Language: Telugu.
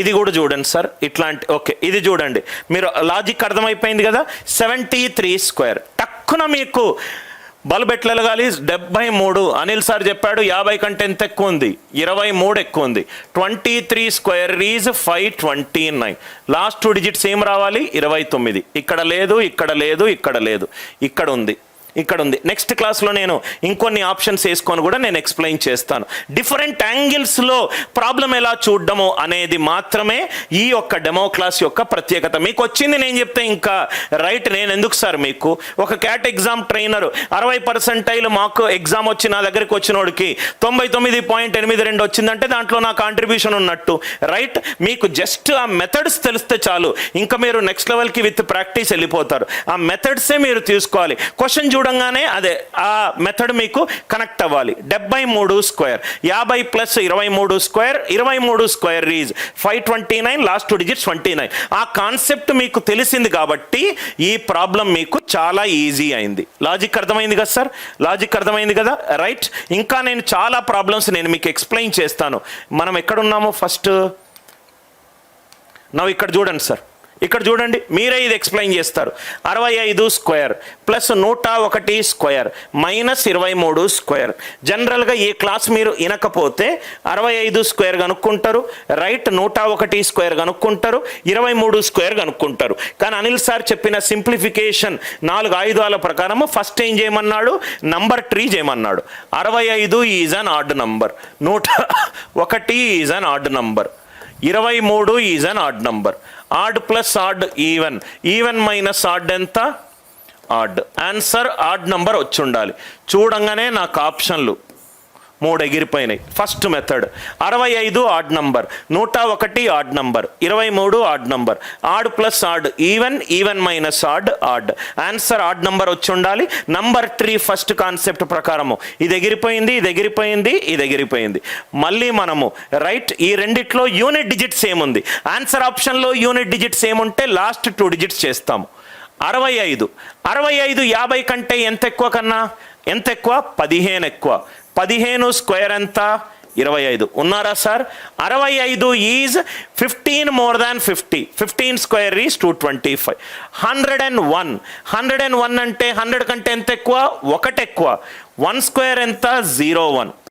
ఇది కూడా చూడండి సార్, ఇట్లాంటి ఓకే ఇది చూడండి, మీరు లాజిక్ అర్థమైపోయింది కదా. 73 స్క్వేర్ టక్కున మీకు బల్బ్ ఎట్లా వెలగాలి? 73 అనిల్ సార్ చెప్పాడు, 50 కంటే ఎంత ఎక్కువ ఉంది? 23 ఎక్కువ ఉంది. 23 స్క్వేర్ ఈజ్ 529. లాస్ట్ 2 డిజిట్స్ ఏం రావాలి? 29. ఇక్కడ లేదు, ఇక్కడ లేదు, ఇక్కడ లేదు, ఇక్కడ ఉంది, ఇక్కడ ఉంది. నెక్స్ట్ క్లాస్లో నేను ఇంకొన్ని ఆప్షన్స్ వేసుకొని కూడా నేను ఎక్స్ప్లెయిన్ చేస్తాను. డిఫరెంట్ యాంగిల్స్లో ప్రాబ్లం ఎలా చూడడము అనేది మాత్రమే ఈ యొక్క డెమో క్లాస్ యొక్క ప్రత్యేకత. మీకు వచ్చింది నేను చెప్తే ఇంకా రైట్, నేను ఎందుకు సార్ మీకు ఒక క్యాట్ ఎగ్జామ్ ట్రైనర్ 60% మాకు ఎగ్జామ్ వచ్చి నా దగ్గరికి వచ్చినోడికి 99.82 వచ్చిందంటే దాంట్లో నా కాంట్రిబ్యూషన్ ఉన్నట్టు రైట్. మీకు జస్ట్ ఆ మెథడ్స్ తెలిస్తే చాలు, ఇంకా మీరు నెక్స్ట్ లెవెల్కి విత్ ప్రాక్టీస్ వెళ్ళిపోతారు. ఆ మెథడ్సే మీరు తీసుకోవాలి. క్వశ్చన్ చూడంగానే అదే ఆ మెథడ్ మీకు కనెక్ట్ అవ్వాలి. 73 square 50 plus 23 square, 23 square is 529, last 2 digits 29. ఆ కాన్సెప్ట్ మీకు తెలిసింది కాబట్టి ఈ ప్రాబ్లం మీకు చాలా ఈజీ అయింది. లాజిక్ అర్థమైంది కదా సార్? లాజిక్ అర్థమైంది కదా రైట్. ఇంకా నేను చాలా ప్రాబ్లమ్స్ నేను మీకు ఎక్స్ప్లెయిన్ చేస్తాను. మనం ఎక్కడున్నామో ఫస్ట్ నవ్వు ఇక్కడ చూడండి సార్, ఇక్కడ చూడండి, మీరే ఇది ఎక్స్ప్లెయిన్ చేస్తారు. 65 square plus 101 square minus 23 square. జనరల్గా ఈ క్లాస్ మీరు వినకపోతే 65 స్క్వేర్ కనుక్కుంటారు రైట్, 101 స్క్వేర్ కనుక్కుంటారు, 23 స్క్వేర్ కనుక్కుంటారు. కానీ అనిల్ సార్ చెప్పిన సింప్లిఫికేషన్ 4 ఆయుధాల ప్రకారము ఫస్ట్ ఏం చేయమన్నాడు? నంబర్ ట్రీ చేయమన్నాడు. 65 is an odd number, 101 is an odd number, 23 is an odd number. Odd plus odd even, even minus odd ఎంత? ఆడ్. ఆన్సర్ ఆడ్ నంబర్ వచ్చి ఉండాలి. చూడంగానే నాకు ఆప్షన్లు 3 ఎగిరిపోయినాయి. First method 65 odd number, 101 odd number, 23 odd number, odd plus odd even, even minus odd odd. Answer odd number వచ్చి ఉండాలి. నంబర్ ట్రీ ఫస్ట్ కాన్సెప్ట్ ప్రకారము ఇది ఎగిరిపోయింది, ఇది ఎగిరిపోయింది, ఇది ఎగిరిపోయింది. మళ్ళీ మనము రైట్ ఈ రెండిట్లో యూనిట్ డిజిట్స్ ఏముంది? ఆన్సర్ ఆప్షన్లో యూనిట్ డిజిట్స్ ఏముంటే లాస్ట్ 2 డిజిట్స్ చేస్తాము. 65 50 కంటే ఎంత ఎక్కువ కన్నా? ఎంత ఎక్కువ? 15 ఎక్కువ. 15 స్క్వేర్ ఎంత? 25. ఉన్నారా sir? 65 is 15 more than 50. 15 square is 225. 101 అంటే 100 కంటే ఎంత ఎక్కువ? 1 ఎక్కువ. 1 స్క్వేర్ ఎంత? 01.